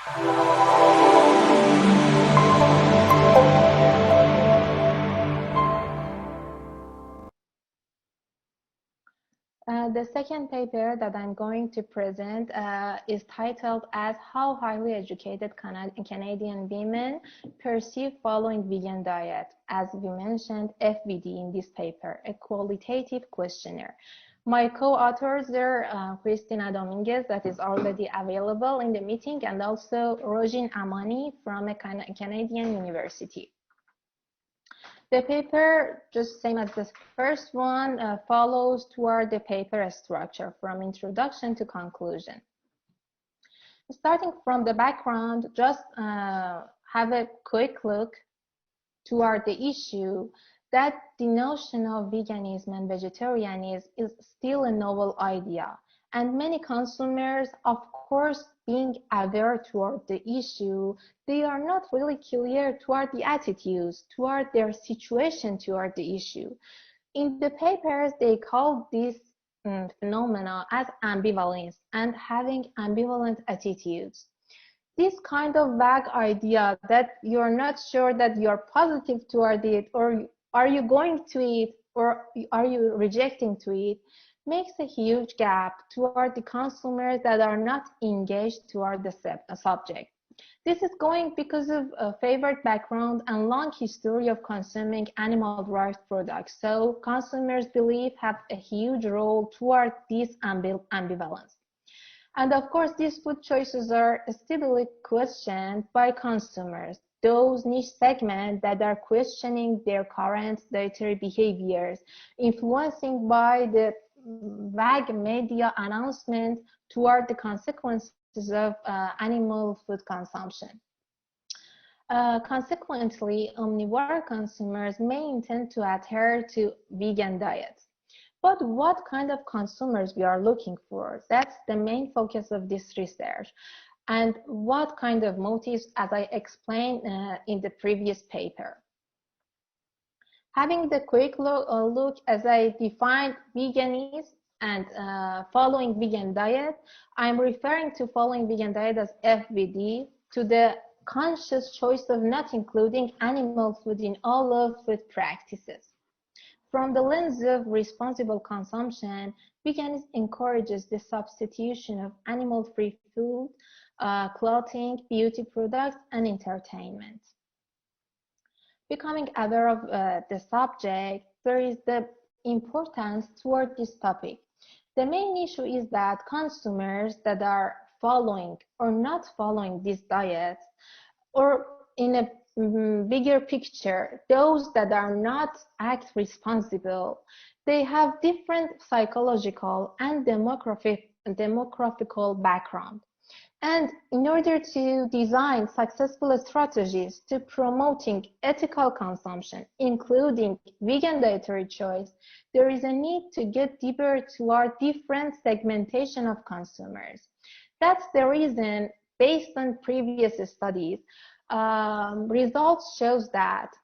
The second paper that I'm going to present is titled as How Highly Educated Canadian Women Perceive Following Vegan Diet. As we mentioned, FVD in this paper, a qualitative questionnaire. My co-authors are Cristina Dominguez, that is already available in the meeting, and also Rojin Amani from a Canadian university. The paper, just same as the first one, follows toward the paper structure from introduction to conclusion. Starting from the background, just have a quick look toward the issue that the notion of veganism and vegetarianism is still a novel idea, and many consumers, of course, being aware toward the issue, they are not really clear toward the attitudes, toward their situation toward the issue. In the papers, they call this phenomena as ambivalence and having ambivalent attitudes. This kind of vague idea that you're not sure that you're positive toward it, or are you going to eat, or are you rejecting to eat, makes a huge gap toward the consumers that are not engaged toward the subject. This is going because of a favored background and long history of consuming animal derived products. So consumers believe have a huge role toward this ambivalence. And of course, these food choices are steadily questioned by consumers, those niche segments that are questioning their current dietary behaviors, influencing by the vague media announcements toward the consequences of animal food consumption. Consequently, omnivore consumers may intend to adhere to vegan diets. But what kind of consumers we are looking for? That's the main focus of this research. And what kind of motives, as I explained in the previous paper. Having the quick look as I defined veganism and following vegan diet, I'm referring to following vegan diet as FVD, to the conscious choice of not including animal food in all of food practices. From the lens of responsible consumption, veganism encourages the substitution of animal-free food, clothing, beauty products, and entertainment. Becoming aware of the subject, there is the importance toward this topic. The main issue is that consumers that are following or not following these diets, or in a bigger picture, those that are not act responsible, they have different psychological and demographical background. And in order to design successful strategies to promoting ethical consumption, including vegan dietary choice, there is a need to get deeper toward different segmentation of consumers. That's the reason, based on previous studies, results shows that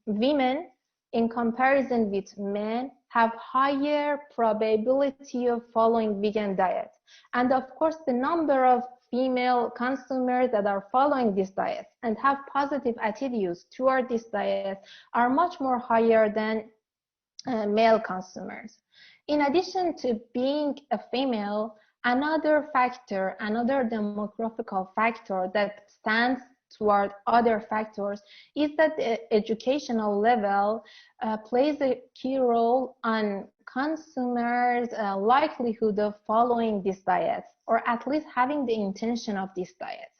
women, in comparison with men, have higher probability of following vegan diet. And of course, the number of female consumers that are following this diet and have positive attitudes toward this diet are much more higher than male consumers. In addition to being a female, another factor, another demographical factor that stands toward other factors is that the educational level plays a key role on consumers' likelihood of following this diet, or at least having the intention of this diet.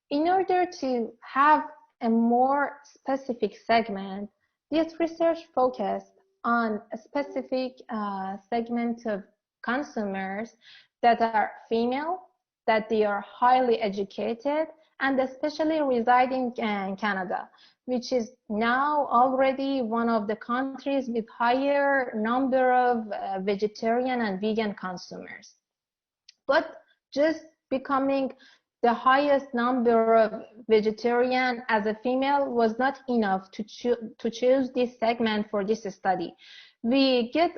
In order to have a more specific segment, this research focused on a specific segment of consumers that are female, that they are highly educated, and especially residing in Canada, which is now already one of the countries with higher number of vegetarian and vegan consumers. But just becoming the highest number of vegetarian as a female was not enough to choose this segment for this study. We get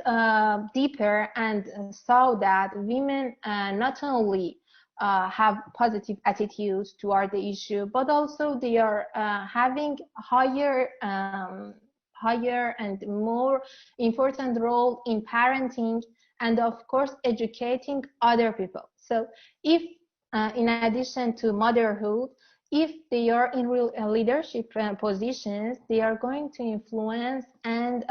deeper and saw that women not only have positive attitudes toward the issue, but also they are having higher and more important role in parenting and of course educating other people. So if in addition to motherhood, if they are in real leadership positions, they are going to influence and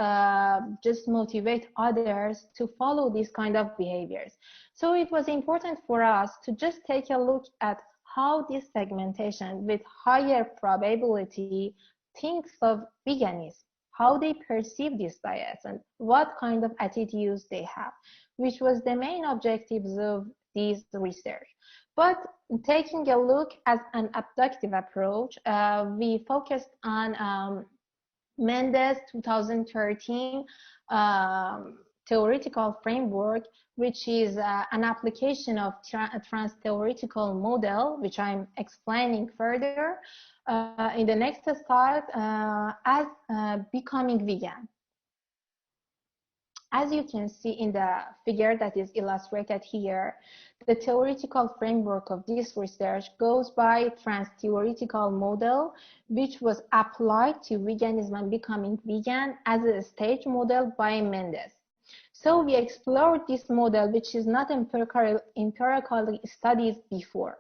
just motivate others to follow these kind of behaviors. So it was important for us to just take a look at how this segmentation with higher probability thinks of veganism, how they perceive these diets, and what kind of attitudes they have, which was the main objectives of this research. But taking a look at an abductive approach, we focused on Mendes 2013 theoretical framework, which is an application of a trans-theoretical model, which I'm explaining further in the next slide, as becoming vegan. As you can see in the figure that is illustrated here, the theoretical framework of this research goes by trans-theoretical model, which was applied to veganism and becoming vegan as a stage model by Mendes. So we explored this model, which is not empirically studied before.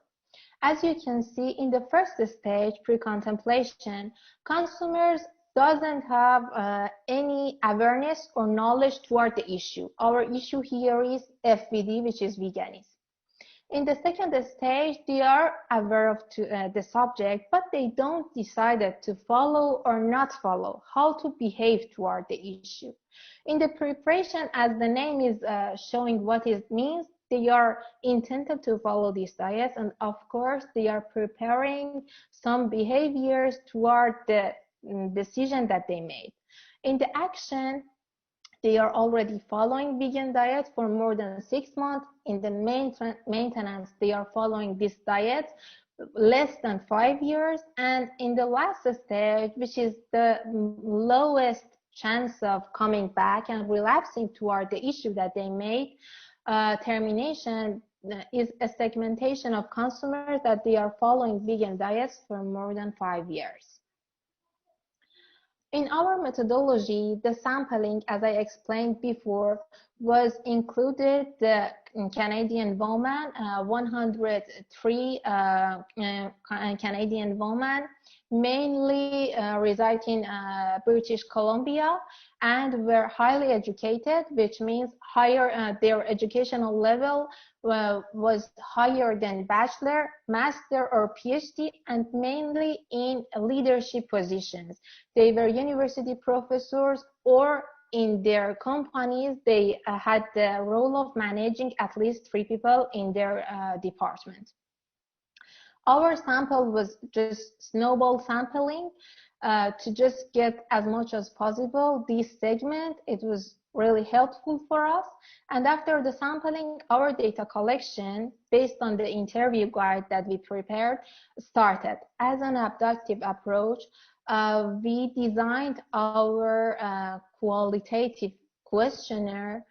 As you can see in the first stage, pre-contemplation, consumers doesn't have any awareness or knowledge toward the issue. Our issue here is FVD, which is veganism. In the second stage, they are aware of the subject, but they don't decide to follow or not follow, how to behave toward the issue. In the preparation, as the name is showing what it means, they are intended to follow these diets, and of course, they are preparing some behaviors toward the decision that they made. In the action, they are already following vegan diet for more than 6 months. In the maintenance, they are following this diet less than 5 years. And in the last stage, which is the lowest chance of coming back and relapsing toward the issue that they made, termination is a segmentation of consumers that they are following vegan diets for more than 5 years. In our methodology, the sampling, as I explained before, was included the Canadian woman, 103 Canadian women, mainly reside in British Columbia, and were highly educated, which means higher their educational level was higher than bachelor, master, or PhD, and mainly in leadership positions. They were university professors, or in their companies, they had the role of managing at least 3 people in their department. Our sample was just snowball sampling to just get as much as possible this segment. It was really helpful for us. And after the sampling, our data collection, based on the interview guide that we prepared, started. As an abductive approach, we designed our qualitative questionnaire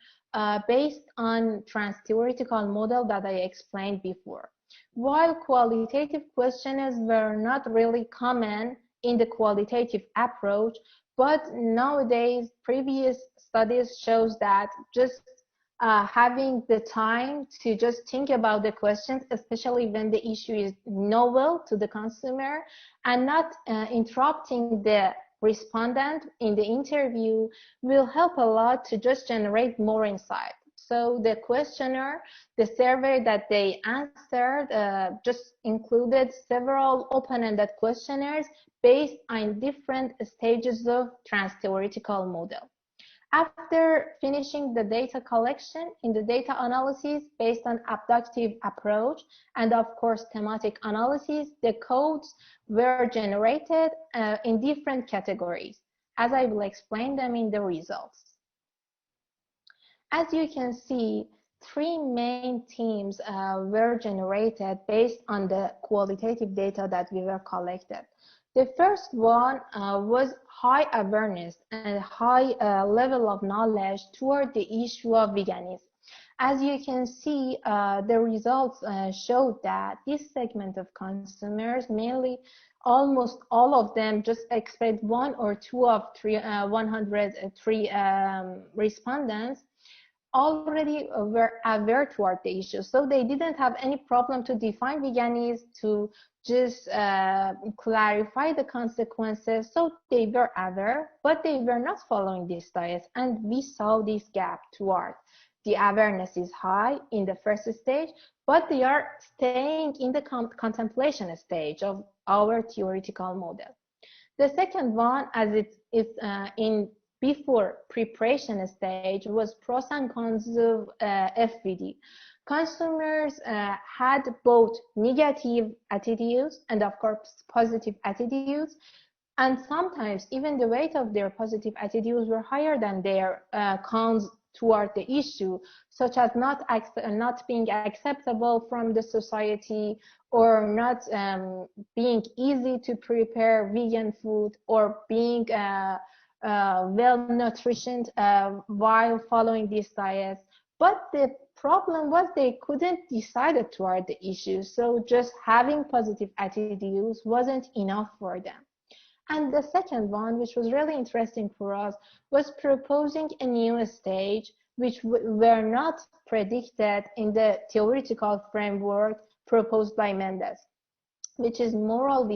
based on trans-theoretical model that I explained before. While qualitative questionnaires were not really common in the qualitative approach, but nowadays previous studies shows that just having the time to just think about the questions, especially when the issue is novel to the consumer, and not interrupting the respondent in the interview, will help a lot to just generate more insight. So the questionnaire, the survey that they answered, just included several open-ended questionnaires based on different stages of trans-theoretical model. After finishing the data collection in the data analysis based on abductive approach and of course thematic analysis, the codes were generated in different categories, as I will explain them in the results. As you can see, 3 main themes were generated based on the qualitative data that we were collected. The first one was high awareness and high level of knowledge toward the issue of veganism. As you can see, the results showed that this segment of consumers, mainly almost all of them, just expressed one or two of 103 respondents, already were aware toward the issue. So they didn't have any problem to define veganism, to just clarify the consequences. So they were aware, but they were not following this diet. And we saw this gap toward the awareness is high in the first stage, but they are staying in the contemplation stage of our theoretical model. The second one, as it is in before preparation stage, was pros and cons of FVD. Consumers had both negative attitudes and, of course, positive attitudes, and sometimes even the weight of their positive attitudes were higher than their cons toward the issue, such as not being acceptable from the society, or not being easy to prepare vegan food, or being well nutritioned while following these diets. But the problem was they couldn't decide toward the issue, so just having positive attitudes wasn't enough for them. And the second one, which was really interesting for us, was proposing a new stage which were not predicted in the theoretical framework proposed by Mendes, which is moral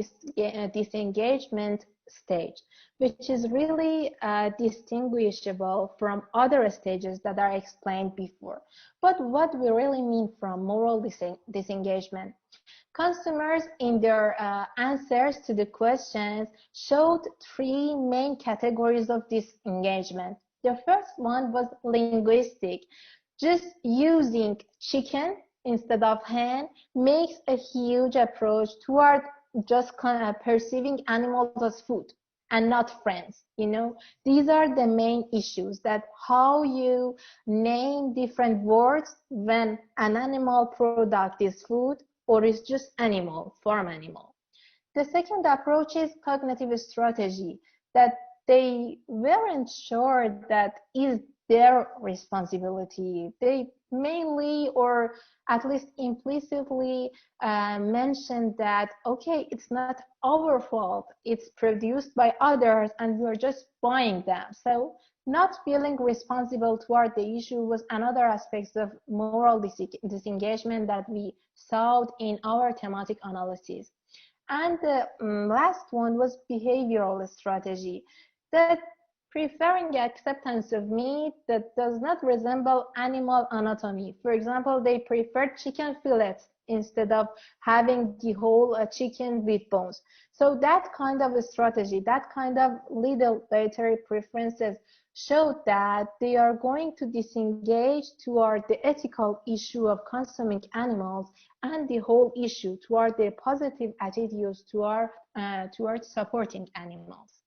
disengagement stage, which is really distinguishable from other stages that are explained before. But what we really mean from moral disengagement? Consumers, in their answers to the questions, showed three main categories of disengagement. The first one was linguistic. Just using chicken instead of hen makes a huge approach toward just perceiving animals as food and not friends. These are the main issues, that how you name different words when an animal product is food or is just animal, farm animal. The second approach is cognitive strategy, that they weren't sure that is their responsibility. They mainly, or at least implicitly, mentioned that, okay, it's not our fault, it's produced by others and we're just buying them. So not feeling responsible toward the issue was another aspect of moral disengagement that we saw in our thematic analysis. And the last one was behavioral strategy, that preferring acceptance of meat that does not resemble animal anatomy. For example, they preferred chicken fillets instead of having the whole chicken with bones. So that kind of a strategy, that kind of little dietary preferences showed that they are going to disengage toward the ethical issue of consuming animals, and the whole issue toward their positive attitudes toward supporting animals.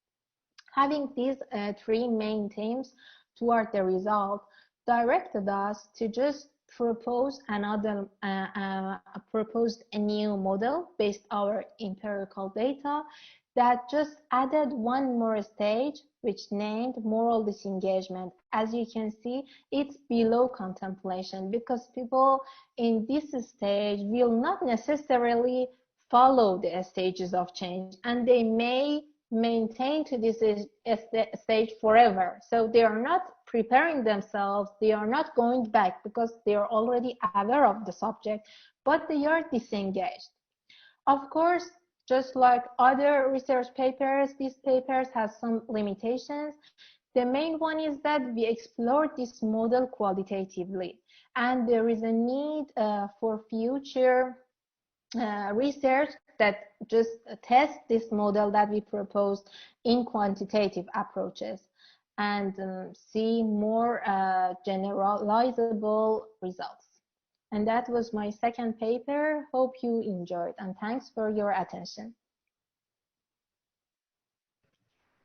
Having these three main themes toward the result directed us to just propose a new model based our empirical data that just added one more stage, which named moral disengagement. As you can see, it's below contemplation, because people in this stage will not necessarily follow the stages of change, and they may maintain to this stage forever. So they are not preparing themselves, they are not going back because they are already aware of the subject, but they are disengaged. Of course, just like other research papers, these papers have some limitations. The main one is that we explored this model qualitatively, and there is a need for future research that just test this model that we proposed in quantitative approaches, and see more generalizable results. And that was my second paper. Hope you enjoyed, and thanks for your attention.